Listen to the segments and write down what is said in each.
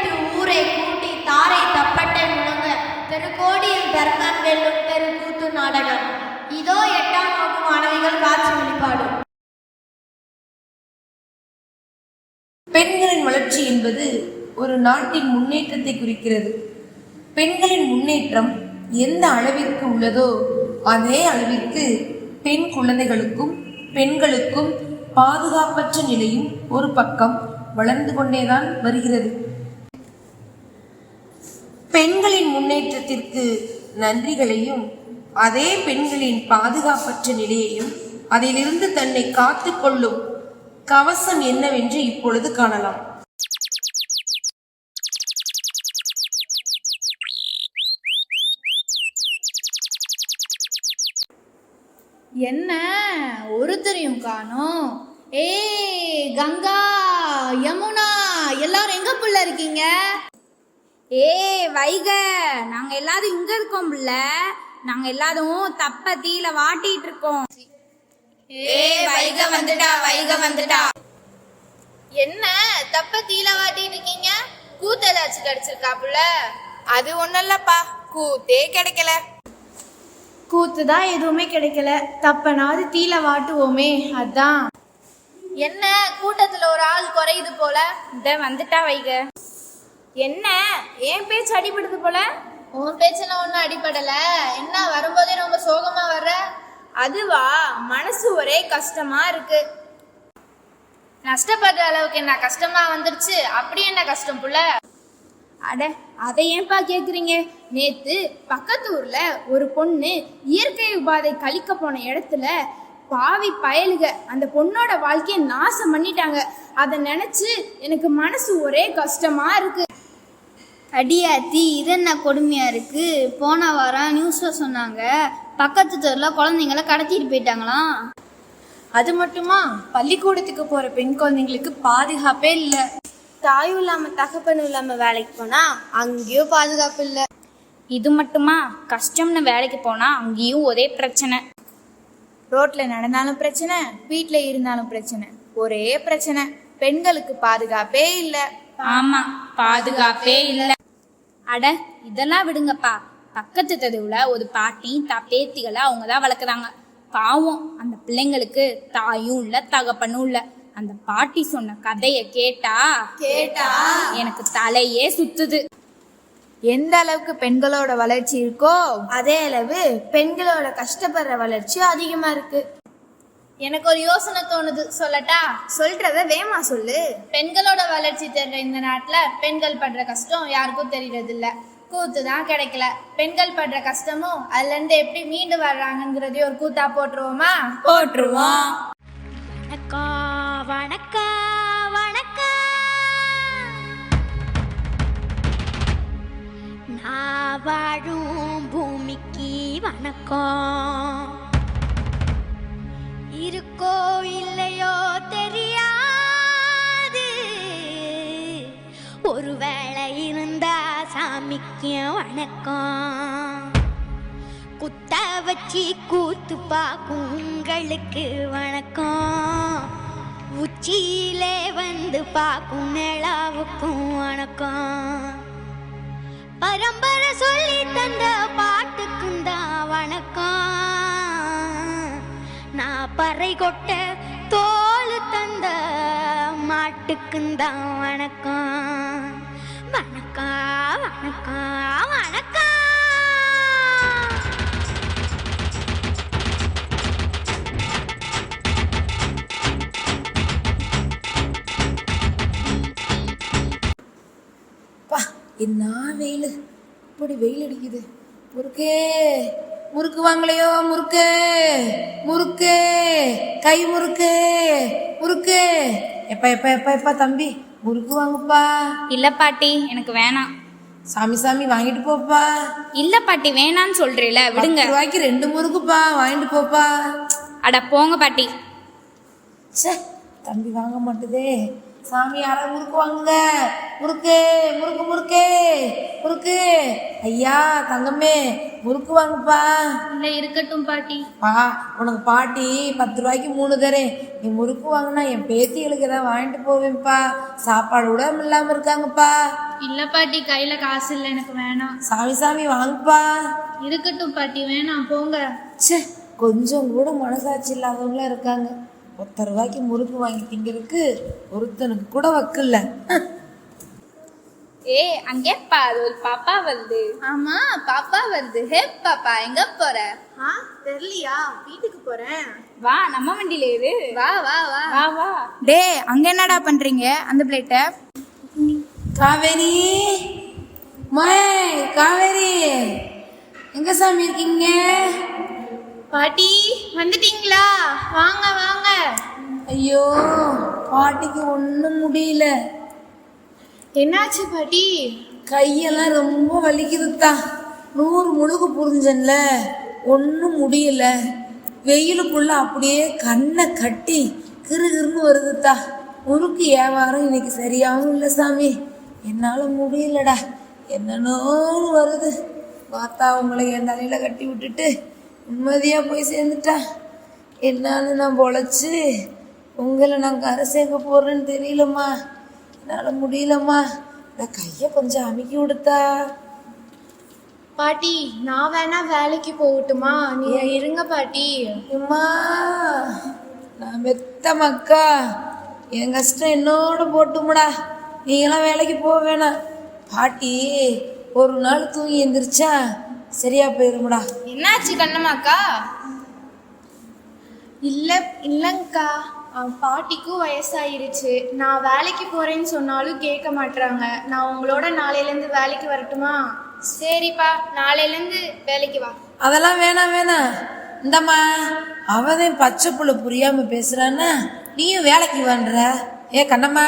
விட்டு ஊரை கூட்டி தாரை தப்பட்டை முழங்க தெருக்கோடியில் தர்மம் வெல்லும் தெருக்கூத்து நாடகம். இதோ 8ஆம் வகுப்பு மாணவிகள் காட்சி வெளிப்பாடு. பெண்களின் வளர்ச்சி என்பது ஒரு நாட்டின் முன்னேற்றத்தை குறிக்கிறது. பெண்களின் முன்னேற்றம் எந்த அளவிற்கு உள்ளதோ அதே அளவிற்கு பெண் குழந்தைகளுக்கும் பெண்களுக்கும் பாதுகாப்பற்ற நிலையும் ஒரு பக்கம் வளர்ந்து கொண்டேதான் வருகிறது. பெண்களின் முன்னேற்றத்திற்கு நன்றிகளையும் அதே பெண்களின் பாதுகாப்பற்ற நிலையையும் அதிலிருந்து தன்னை காத்து கொள்ளும் கவசம் என்னவென்று இப்பொழுது காணலாம். என்ன ஒருத்தரையும் காணோம். கங்கா, யமுனா எல்லாரும் எங்க புள்ள இருக்கீங்க? வைக, நாங்க எல்லாரும் இங்க இருக்கோம் புள்ள. நாங்க எல்லாரும் தப்ப தீல வாட்டிட்டு இருக்கோம். வைக வந்துட்டா, வைக வந்துட்டா. என்ன தப்ப தீல வாட்டிட்டு இருக்கீங்க? கூத்து ஏதாச்சும் கிடைச்சிருக்கா புள்ள? அது ஒண்ணும் இல்லப்பா, கூத்தே கிடைக்கல. கூத்துதான் எதுவுமே கிடைக்கல, தப்பனாவது தீல வாட்டுவோமே, அதான். என்ன கூட்டத்துல ஒரு ஆள் குறையுது போல? இந்த வந்துட்டா வைக. என்ன ஏன் பேச்சு அடிபடுது போல? உன் பேச்செல்லாம் ஒன்றும் அடிப்படல. என்ன வரும்போதே ரொம்ப சோகமா வர்ற? அதுவா, மனசு ஒரே கஷ்டமா இருக்கு. நஷ்டப்படுற அளவுக்கு என்ன கஷ்டமா வந்துருச்சு? அப்படி என்ன கஷ்டம் புள்ள? அட, அதை ஏன்பா கேக்குறீங்க? நேத்து பக்கத்து ஊர்ல ஒரு பொண்ணு இயற்கை உபாதை கழிக்க போன இடத்துல பாவி பயலுக அந்த பொண்ணோட வாழ்க்கையை நாசம் பண்ணிட்டாங்க. அதை நினைச்சு எனக்கு மனசு ஒரே கஷ்டமா இருக்கு. அடியாத்தி, இது என்ன கொடுமையா இருக்கு? போன வாரம் நியூஸ்ல சொன்னாங்க, பக்கத்து தெருல குழந்தைங்கள கடத்திட்டு போயிட்டாங்களாம். அது மட்டுமா, பள்ளிக்கூடத்துக்கு போற பெண் குழந்தைங்களுக்கு பாதுகாப்பே இல்லை. தாயும் இல்லாம தகப்பனும் இல்லாம வேலைக்கு போனா அங்கேயும் பாதுகாப்பு இல்லை. இது மட்டுமா, கஷ்டம்னு வேலைக்கு போனா அங்கேயும் ஒரே பிரச்சனை. ரோட்ல நடந்தாலும் பிரச்சனை, வீட்டுல இருந்தாலும் பிரச்சனை, ஒரே பிரச்சனை. பெண்களுக்கு பாதுகாப்பே இல்ல. ஆமா, பாதுகாப்பே இல்ல. அட, இதெல்லாம் விடுங்கப்பா. பக்கத்து தெருவுல ஒரு பாட்டி பேத்திகளை அவங்கதான் வளர்க்குறாங்க. பாவம், அந்த பிள்ளைங்களுக்கு தாயும் இல்ல தகப்பனும் இல்ல. அந்த பாட்டி சொன்ன கதைய கேட்டா எனக்கு தலையே சுத்துது. எந்த அளவுக்கு பெண்களோட வளர்ச்சி இருக்கோ அதே அளவு பெண்களோட கஷ்டப்படுற வளர்ச்சி அதிகமா இருக்கு. எனக்கு ஒரு யோசனை தோணுது, சொல்லட்டா? சொல்றத வேமா சொல்லு. பெண்களோட வளர்ச்சி தெரிற இந்த நாட்டுல பெண்கள் படுற கஷ்டம் யாருக்கும் தெரியறது இல்ல. கூத்து தான் கிடைக்கல. பெண்கள் படுற கஷ்டமும் அதுல இருந்து எப்படி மீண்டு வர்றாங்கிறதையும் ஒரு கூத்தா போட்டுருவோமா? போட்டுருவோம். வணக்கம் வணக்கம், நான் வாழும் பூமிக்கு வணக்கம். இருக்கோ இல்லையோ தெரியாது, ஒருவேளை இருந்தா சாமிக்கு வணக்கம். குத்த வச்சி கூத்து பார்க்கும் உங்களுக்கு வணக்கம். உச்சியிலே வந்து பார்க்கும் நிலாவுக்கும் வணக்கம். பரம்பரை சொல்லி தந்த பாட்டுக்கும் தான் வணக்கம். நான் பறை கொட்ட தோல் தந்த மாட்டுக்கும் தான் வணக்கம். வணக்கம் வணக்கம் வணக்கம். என்ன வெயில், இப்படி வெயில் அடிக்குது. முறுக்கே, முறுக்கு வாங்கலையோ? முறுக்கு முறுக்கு, கை முறுக்கு முறுக்கு. எப்பா எப்பா எப்பா எப்பா தம்பி, முறுக்கு வாங்குப்பா. இல்ல பாட்டி, எனக்கு வேணாம். சாமி சாமி வாங்கிட்டு போப்பா. இல்ல பாட்டி, வேணான்னு சொல்றீல, விடுங்க. 10 ரூபாய்க்கு 2 முறுக்குப்பா, வாங்கிட்டு போப்பா. அட போங்க பாட்டி. தம்பி வாங்க மாட்டுதே. சாமி, யாராவது முறுக்கு வாங்குங்க. முறுக்கு முறுக்கு முறுக்கு முறுக்கு. ஐயா தங்கமே முறுக்கு வாங்கப்பா. இல்ல இருக்கட்டும் பாட்டி. உனக்கு பாட்டி 10 ரூபாய்க்கு 3 தரேன். நீ முறுக்கு வாங்கினா என் பேத்திகளுக்கு ஏதாவது வாங்கிட்டு போவேன்ப்பா. சாப்பாடு கூட இல்லாம இருக்காங்கப்பா. இல்ல பாட்டி, கையில காசு இல்ல, எனக்கு வேணாம். சாமி சாமி வாங்கப்பா. இருக்கட்டும் பாட்டி, வேணாம் போங்க. சே, கொஞ்சம் கூட மனசாட்சி இல்லாதவங்களா இருக்காங்க. 10 ரூபாய்க்கு முறுக்கு வாங்கி திங்கிறதுக்கு ஒருத்தனுக்கு கூட வக்கில்ல. ஏ அங்கே பாரு, ஒரு பாப்பா வருது. ஆமா, பாப்பா வருது. ஹே பாப்பா, எங்க போற? தெரியலையா? வீட்டுக்கு போறேன். வா, நம்ம வண்டியில ஏறு. வா வா வா வா வா. டே, அங்க என்னடா பண்றீங்க அந்த பிளேட்டை? காவேரி மாய், காவேரி எங்க சாமி இருக்கீங்க? பாட்டி வந்துட்டீங்களா? வாங்க வாங்க. ஐயோ, பாட்டிக்கு ஒன்றும் முடியல. என்னாச்சு பாட்டி? கையெல்லாம் ரொம்ப வலிக்குதுத்தா. 100 முழுகு புரிஞ்சன்ல, ஒன்றும் முடியல. வெயிலுக்குள்ள அப்படியே கண்ணை கட்டி கிருகிருன்னு வருதுத்தா. முறுக்கு வியாபாரம் இன்னைக்கு சரியாகவும் இல்லை சாமி. என்னால் முடியலடா, என்னன்னோ வருது. பார்த்தா உங்களை என் தலையில் கட்டி விட்டுட்டு நிம்மதியாக போய் சேர்ந்துட்டா. என்னான்னு நான் பொழைச்சி உங்களை நான் கரை சேர்க்க போகிறேன்னு தெரியலம்மா. என்னால் முடியலம்மா. இந்த கையை கொஞ்சம் அமுக்கி விடுத்தா. பாட்டி, நான் வேணா வேலைக்கு போகட்டுமா? நீங்க இருங்க பாட்டி. அம்மா, நான் மெத்த மக்கா. என் கஷ்டம் என்னோட போட்டுமுடா. நீங்களாம் வேலைக்கு போக வேணாம். பாட்டி ஒரு நாள் தூங்கி எந்திரிச்சா சரியா போயிருமுடா. என்னாச்சு கண்ணம்மாக்கா? இல்லைங்கக்கா, பாட்டிக்கும் வயசாயிருச்சு. நான் வேலைக்கு போறேன்னு சொன்னாலும் கேட்க மாட்டாங்க. நான் உங்களோட நாளையிலேருந்து வேலைக்கு வரட்டுமா? சரிப்பா, நாளையிலேருந்து வேலைக்கு வா. அதெல்லாம் வேணாம் வேணாம். இந்தம்மா, அவதான் பச்சை புள்ள புரியாம பேசுறான்னா நீயும் வேலைக்கு வான்ற. ஏ கண்ணம்மா.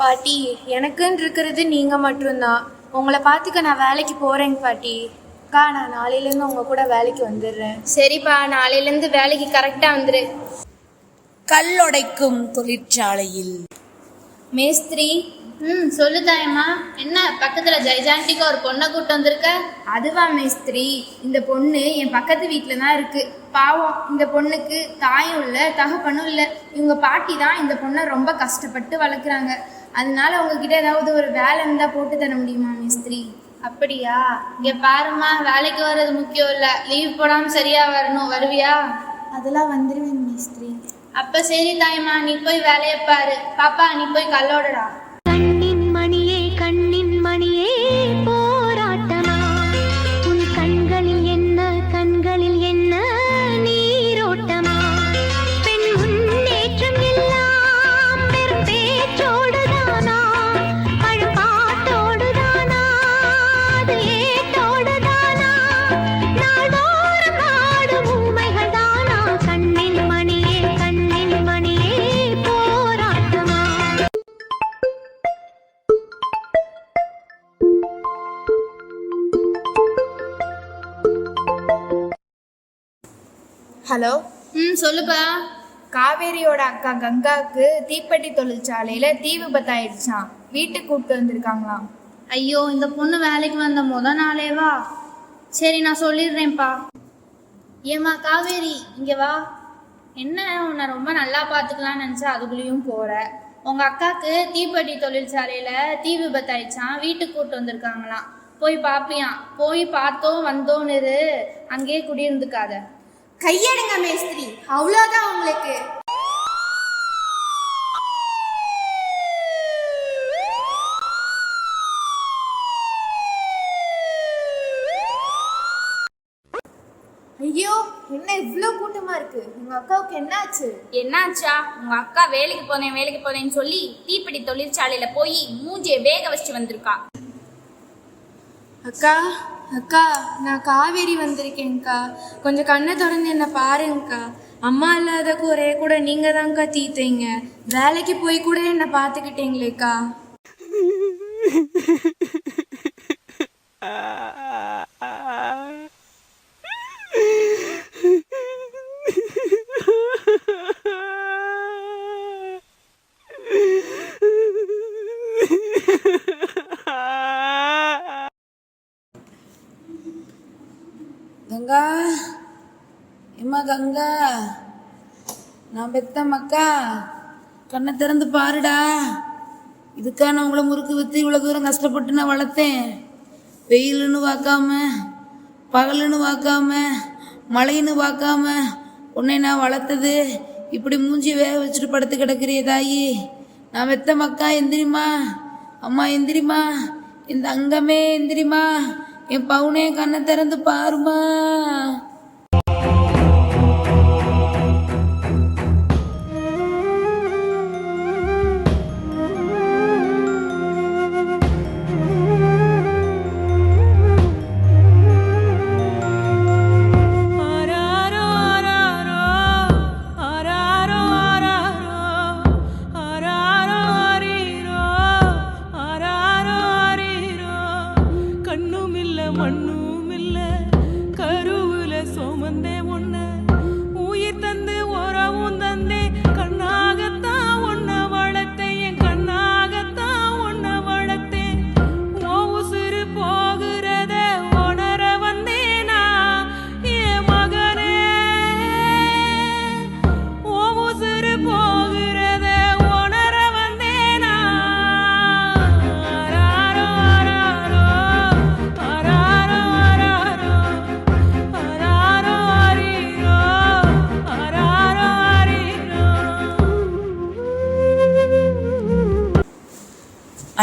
பாட்டி, எனக்குன்னு இருக்கிறது நீங்க மட்டும்தான். உங்களை பார்த்துக்க நான் வேலைக்கு போறேங்க பாட்டி. அக்கா, நான் நாளையிலேருந்து உங்க கூட வேலைக்கு வந்துடுறேன். சரிப்பா, நாளையிலேருந்து வேலைக்கு கரெக்டாக வந்துரு. கல்லுடைக்கும் தொழிற்சாலையில் மேஸ்திரி. சொல்லு தாயம்மா. என்ன பக்கத்துல ஜெய்ஜாண்டிக்கு ஒரு பொண்ணை கூட்டு வந்திருக்க? அதுவா மேஸ்திரி, இந்த பொண்ணு என் பக்கத்து வீட்டில் தான் இருக்கு. பாவம், இந்த பொண்ணுக்கு தாயும் இல்லை, தகப்பனும் இல்லை. இவங்க பாட்டி தான் இந்த பொண்ணை ரொம்ப கஷ்டப்பட்டு வளர்க்குறாங்க. அதனால உங்ககிட்ட ஏதாவது ஒரு வேலை இருந்தால் போட்டு தர முடியுமா மேஸ்திரி? அப்படியா? இங்க பாருமா, வேலைக்கு வர்றது முக்கியம் இல்ல, லீவ் போடாம சரியா வரணும். வருவியா? அதெல்லாம் வந்துடுவேன் மேஸ்திரி. அப்ப சரி தாயம்மா, நீ போய் வேலையை பாரு. பாப்பா, நீ போய் கல்லோடடா. கண்ணின் மணியே போராட்டமா? உன் கண்களில் என்ன நீரோட்டமா? பெண் முன்னேற்றம் எல்லாம் பெரும் பேச்சோடுதானா? பழப்பாட்டோடுதானா? அது ஏட்டோடுதானா? நாள்தோறும் ஆடும் ஊமைகள் தானா? கண்ணின் மணியே போராட்டமா? ஹலோ. சொல்லுப்பா. காவேரியோட அக்கா கங்காவுக்கு தீப்பெட்டி தொழிற்சாலையில தீ விபத்தாயிடுச்சான். வீட்டுக்கு கூப்பிட்டு வந்திருக்காங்களாம். ஐயோ, இந்த பொண்ணு வேலைக்கு வந்த நாளேவா? சரி, நான் சொல்லிடுறேன்ப்பா. ஏம்மா காவேரி, இங்க வா. என்ன, உன்னை ரொம்ப நல்லா பார்த்துக்கலாம்னு நினச்சா அதுக்குள்ளேயும் போற. உங்க அக்காவுக்கு தீப்பெட்டி தொழிற்சாலையில தீ விபத்தாயிடுச்சான். வீட்டுக்கு கூப்பிட்டு வந்திருக்காங்களாம். போய் பாப்பியான். போய் பார்த்தோம் வந்தோன்னு இரு, அங்கேயே குடியிருந்துக்காத. கையெடுங்க மேஸ்திரி, அவ்வளோதான் உங்களுக்கு. ஐயோ, என்ன இவ்வளோ கூட்டமா இருக்கு? உங்க அக்காவுக்கு என்னாச்சு? என்னாச்சா? உங்க அக்கா வேலைக்கு போனேன்னு சொல்லி தீப்பெட்டி தொழிற்சாலையில போய் மூஞ்சியை வேக வச்சுட்டு வந்திருக்கா. அக்கா, நான் காவேரி வந்திருக்கேன்க்கா. கொஞ்சம் கண்ணை திறந்து என்ன பாருங்கக்கா. அம்மா இல்லாத குறைய கூட நீங்க தான்க்கா தீர்த்தீங்க. வேலைக்கு போய் கூட என்ன பார்த்துக்கிட்டீங்களேக்கா. கங்கா, எம்மா கங்கா, நான் பெத்த மக்கா, கண்ணை திறந்து பாருடா. இதுக்கா நான் உங்களை முறுக்கு விற்று இவ்வளோ தூரம் கஷ்டப்பட்டு நான் வளர்த்தேன். வெயிலுன்னு பார்க்காம, பகலுன்னு பார்க்காம, மழைன்னு பார்க்காம உன்னை நான் வளர்த்தது. இப்படி மூஞ்சி வேக வச்சுட்டு படுத்து கிடக்கிறிய தாயி. நான் பெத்த மக்கா, எந்திரிமா. அம்மா எந்திரிமா. இந்த அங்கமே எந்திரிமா. என் பவுனே கண்ணை திறந்து பாருமா.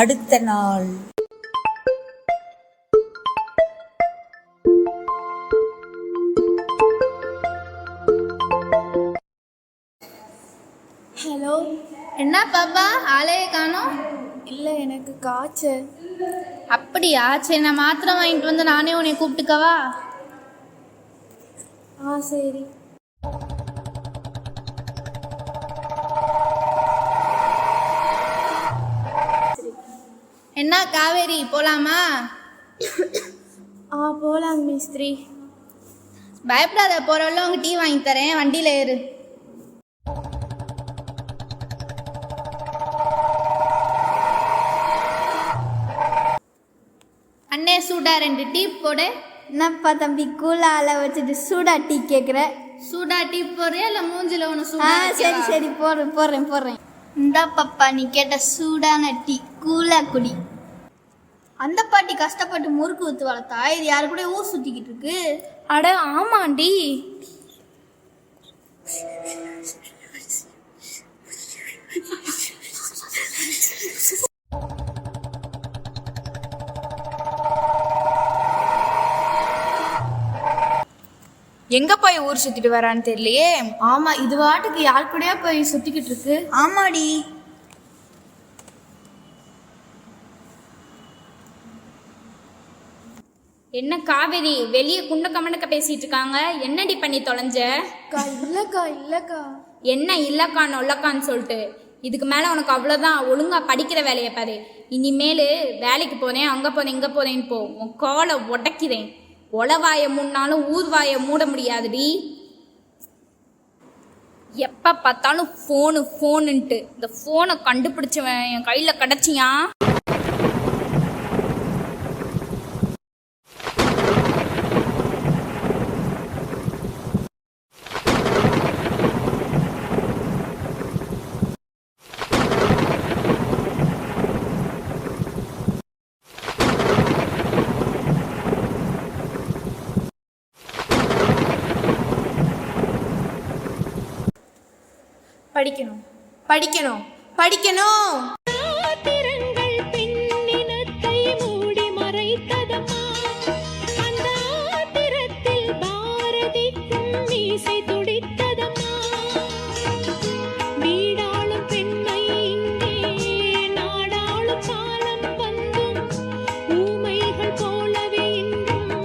அடுத்த நாள் ஹலோ. என்ன பாப்பா ஆளையே காணோம்? இல்லை, எனக்கு காய்ச்சல். அப்படியா? சரி, நான் மாத்திரை வாங்கிட்டு வந்து நானே உன்னை கூப்பிட்டுக்கவா? ஆ சரி. என்ன காவேரி, போலாமா? போகலாங்க மிஸ்திரி. பயப்படாத, போறவள்ள உங்க டீ வாங்கி தரேன், வண்டியில ஏறு. அண்ணே, சூடா 2 டீ போடு. என்னப்பா தம்பி கூலா அலை வச்சுட்டு சூடா டீ கேட்குற? சூடா டீ போடுறியா இல்ல மூஞ்சில ஒன்று சூடா? சரி சரி போடுறேன். இந்த பாப்பா நீ கேட்ட சூடான டீ கூலா குடி. அந்த பாட்டி கஷ்டப்பட்டு முறுக்கு ஊத்து வளர்த்தா, இது யாரு கூட ஊர் சுத்திக்கிட்டு இருக்கு? அட ஆமாண்டி. எங்க போய் ஊர் சுத்திட்டு வரான்னு தெரியலையே. ஆமா, இது வாட்டுக்கு யார் கூடயா போய் சுத்திக்கிட்டு இருக்கு. ஆமாடி. என்ன காவேரி, வெளியே குண்ட கமண்டக்க பேசிட்டு இருக்காங்க, என்னடி பண்ணி தொலைஞ்ச? இல்லக்கா. என்ன இல்லக்கா நொல்லக்கான்னு சொல்லிட்டு, இதுக்கு மேல உனக்கு அவ்வளவுதான். ஒழுங்கா படிக்கிற வேலையை பாரு. இனிமேலு வேலைக்கு போனேன், அங்க போனேன், இங்க போனேன்னு போ. உன் காலை உடைக்கிறேன். ஒளவாய மூடினாலும் ஊர்வாய மூட முடியாதுடி. எப்ப பார்த்தாலும் ஃபோனுன்ட்டு இந்த ஃபோனை கண்டுபிடிச்சவன் என் கையில கிடைச்சியா? படிக்கணும். ஆத்திரங்கள் பெண்ணினத்தை மூடி மறைத்ததம்மா. அந்த ஆத்திரத்தில் பாரதிக்கும் மீசை துடித்ததம்மா. வீடாளும் பெண்மை இங்கே நாடாளும் காலம் வந்தும் ஊமைகள் போலவே இன்றும்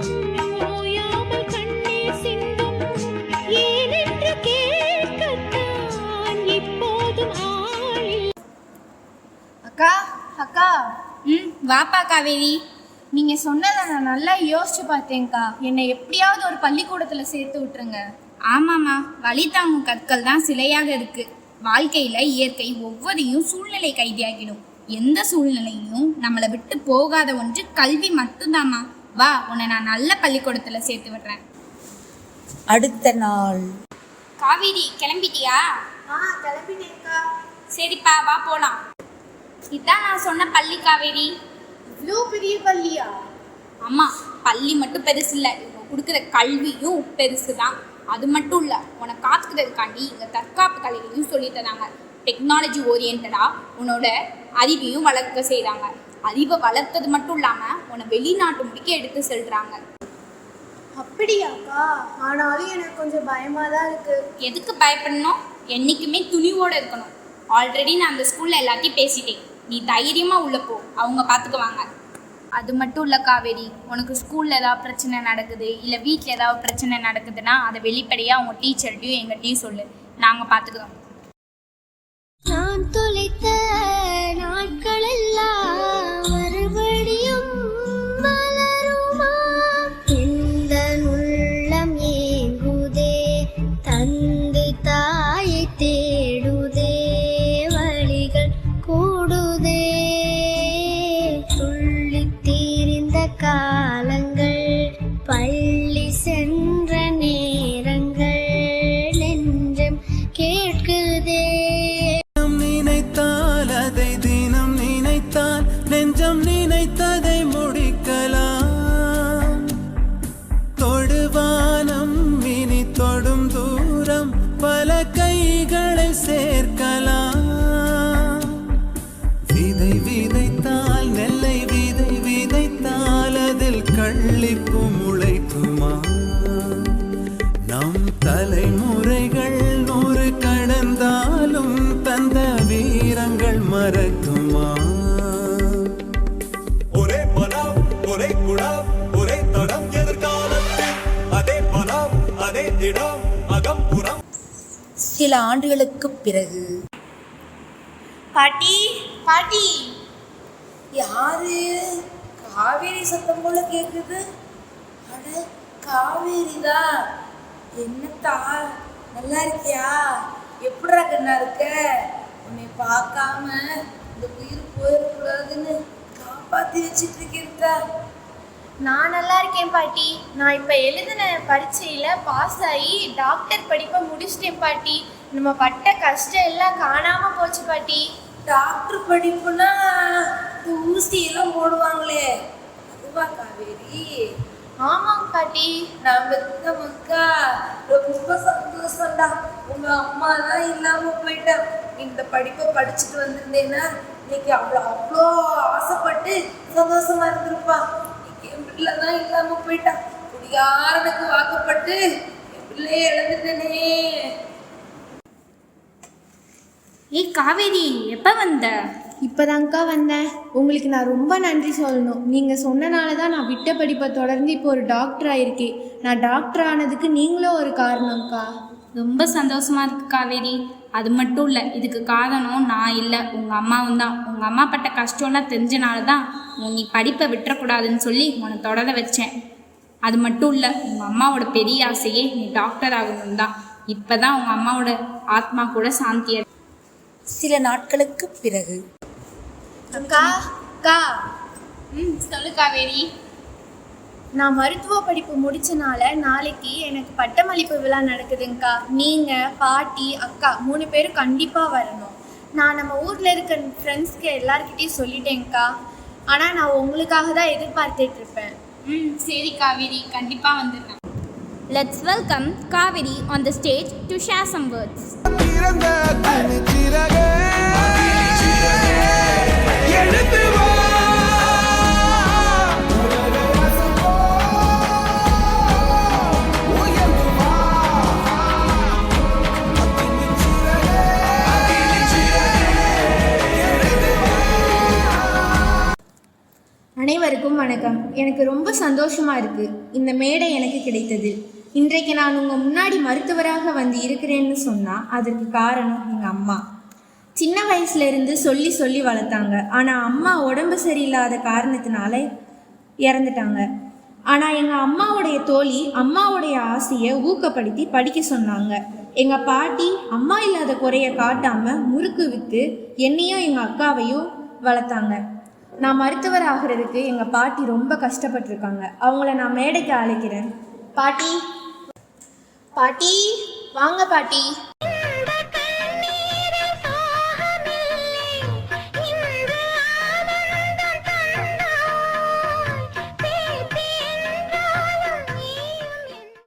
ஓயாமல் கண்ணீர் சிந்தும். ஏனென்று கேட்கத்தான் இப்போதும் ஆளில். அக்கா, வாப்பா காவேரி. நீங்க சொன்னதை நான் நல்லா யோசிச்சு பார்த்தேன்க்கா. என்னை எப்படியாவது ஒரு பள்ளிக்கூடத்துல சேர்த்து விட்டுருங்க. ஆமாம்மா, வழி தாங்கும் கற்கள் தான் சிலையாக இருக்கு. வாழ்க்கையில இயற்கை ஒவ்வொரையும் சூழ்நிலை கைதியாகிடும். எந்த சூழ்நிலையும் நம்மளை விட்டு போகாத ஒன்று கல்வி மட்டும்தாம்மா. வா, உன்னை நான் நல்ல பள்ளிக்கூடத்துல சேர்த்து விடுறேன். அடுத்த நாள். காவேரி கிளம்பிட்டியா? கிளம்பிட்டேன்க்கா. சரிப்பா வா போலாம். இதான் நான் சொன்ன பள்ளி காவேரி. இவ்வளோ பெரிய பள்ளியா? ஆமா, பள்ளி மட்டும் பெருசு இல்லை, இவங்க கொடுக்குற கல்வியும் பெருசு தான். அது மட்டும் இல்லை, உனக்கு காத்துக்கிறதுக்காண்டி இங்கே தற்காப்பு கலைகளையும் சொல்லி தராங்க. டெக்னாலஜி ஓரியன்டா உன்னோட அறிவையும் வளர்க்க செய்கிறாங்க. அறிவை வளர்த்தது மட்டும் இல்லாமல் உன்னை வெளிநாட்டு முடிக்க எடுத்து செல்றாங்க. அப்படியாக்கா? ஆனாலும் எனக்கு கொஞ்சம் பயமாக தான் இருக்கு. எதுக்கு பயப்படணும்? என்றைக்குமே துணிவோடு இருக்கணும். ஆல்ரெடி நான் அந்த ஸ்கூலில் எல்லாத்தையும் பேசிட்டேன். நீ தைரியமாக உள்ளே போ, அவங்க பார்த்துக்குவாங்க. அது மட்டும் இல்லை காவேரி, உனக்கு ஸ்கூலில் ஏதாவது பிரச்சனை நடக்குது இல்லை வீட்டில் ஏதாவது பிரச்சனை நடக்குதுன்னா அதை வெளிப்படையாக அவங்க டீச்சர்கிட்டையும் எங்கள்கிட்டையும் சொல்லு, நாங்கள் பார்த்துக்குறோம். நான் தொலைத்த நாட்களெல்லாம் மறுபடியும் மலருமா? இந்த உள்ளம் ஏங்குதே, தந்தை தாயை தேடுதே, வழிகள் கூடுதே. துள்ளித் தீர்ந்த காலங்கள், பள்ளி சென்ற நேரங்கள், நெஞ்சம் கேட்குதே. நினைத்தால் அதை தினம் நினைத்தால் நெஞ்சம் நினைத்ததை முடிக்கலாம். தொடுவானம் இனி தொடும் தூரம், பல கைகளை சேர்க்கலாம். விதை விதைத்தால் நெல்லை விதை விதைத்தால் அதில் கள்ளிப்பு முளைக்குமா? நம் தலைமுறைகள் 100 கடந்தாலும் தந்த வீரங்கள் மறக்குமா? ஒரே மனம் ஒரே குணம் ஒரே தடம், எதிர்காலத்தில் அதே மனம் அதே இடம், அகம் புறம். சில ஆண்டுகளுக்கு பிறகு. பாட்டி, பாட்டி. யாரு? காவேரி சத்தம் போல கேக்குது. அட காவேரி தான். என்னத்தா நல்லா இருக்கியா? எப்படிடா கண்ணா இருக்க? உன்னை பார்க்காம இந்த உயிர் போயிடக்கூடாதுன்னு காப்பாத்தி வச்சிட்டு இருக்கா. நான் நல்லா இருக்கேன் பாட்டி. நான் இப்போ எழுதின பரீட்சையில் பாஸ் ஆகி டாக்டர் படிப்பை முடிச்சிட்டேன் பாட்டி. நம்ம பட்ட கஷ்டம் எல்லாம் காணாமல் போச்சு பாட்டி. டாக்டர் படிப்புனா இந்த ஊசி எல்லாம் போடுவாங்களே, அதுவா காவேரி? ஆமாங்க பாட்டி. நான் பெத்த மக்கா ரொம்ப சந்தோஷம்டா. உங்க அம்மா தான் இல்லாம போயிட்டா. இந்த படிப்பை படிச்சுட்டு வந்திருந்தேன்னா இன்னைக்கு அவ்வளோ ஆசைப்பட்டு சந்தோஷமா இருந்திருப்பா. இன்னைக்கு என் பிள்ளை தான் இல்லாம போயிட்டா. குடியாரனுக்கு வாக்கப்பட்டு என் பிள்ளைய இழந்துட்டேனே. ஏய் காவேரி, எப்போ வந்த? இப்போதாங்க்கா வந்தேன். உங்களுக்கு நான் ரொம்ப நன்றி சொல்லணும். நீங்கள் சொன்னனால தான் நான் விட்ட படிப்பை தொடர்ந்து இப்போ ஒரு டாக்டர் ஆயிருக்கேன். நான் டாக்டர் ஆனதுக்கு நீங்களும் ஒரு காரணம்க்கா. ரொம்ப சந்தோஷமா இருக்கு காவேரி. அது மட்டும் இல்லை, இதுக்கு காரணம் நான் இல்லை, உங்கள் அம்மாவும் தான். உங்கள் அம்மா பட்ட கஷ்டம்லாம் தெரிஞ்சனால தான் நீ படிப்பை விட்டுறக்கூடாதுன்னு சொல்லி உன்னை தொடர வச்சேன். அது மட்டும் இல்லை, உங்கள் அம்மாவோட பெரிய ஆசையே நீ டாக்டர் ஆகணும் தான். இப்போ தான் உங்கள் அம்மாவோட ஆத்மா கூட சாந்தி. சில நாட்களுக்கு பிறகு. அக்கா, அக்கா. சொல்லு காவேரி. நான் மருத்துவ படிப்பு முடிச்சனால நாளைக்கு எனக்கு பட்டமளிப்பு விழா நடக்குதுங்க்கா. நீங்கள், பாட்டி, அக்கா 3 பேரும் கண்டிப்பாக வரணும். நான் நம்ம ஊரில் இருக்க ஃப்ரெண்ட்ஸ்க்கு எல்லாருக்கிட்டையும் சொல்லிட்டேங்க்கா. ஆனால் நான் உங்களுக்காக தான் எதிர்பார்த்துட்டு இருப்பேன். சரி காவேரி, கண்டிப்பாக வந்துடுறேன். Let's welcome Kaveri on the stage to share some words. அனைவருக்கும் வணக்கம். எனக்கு ரொம்ப சந்தோஷமாக இருக்குது இந்த மேடை எனக்கு கிடைத்தது. இன்றைக்கு நான் உங்கள் முன்னாடி மருத்துவராக வந்து இருக்கிறேன்னு சொன்னால் அதற்கு காரணம் எங்கள் அம்மா. சின்ன வயசுலேருந்து சொல்லி சொல்லி வளர்த்தாங்க. ஆனால் அம்மா உடம்பு சரியில்லாத காரணத்தினால இறந்துட்டாங்க. ஆனால் எங்கள் அம்மாவுடைய தோழி அம்மாவுடைய ஆசையை ஊக்கப்படுத்தி படிக்க சொன்னாங்க. எங்கள் பாட்டி அம்மா இல்லாத குறைய காட்டாமல் முறுக்கு விற்று என்னையும் எங்கள் அக்காவையும் வளர்த்தாங்க. நான் மருத்துவர் ஆகிறதுக்கு எங்கள் பாட்டி ரொம்ப கஷ்டப்பட்டிருக்காங்க. அவங்கள நான் மேடைக்கு அழைக்கிறேன். பாட்டி. பாட்டி வாங்க பாட்டி.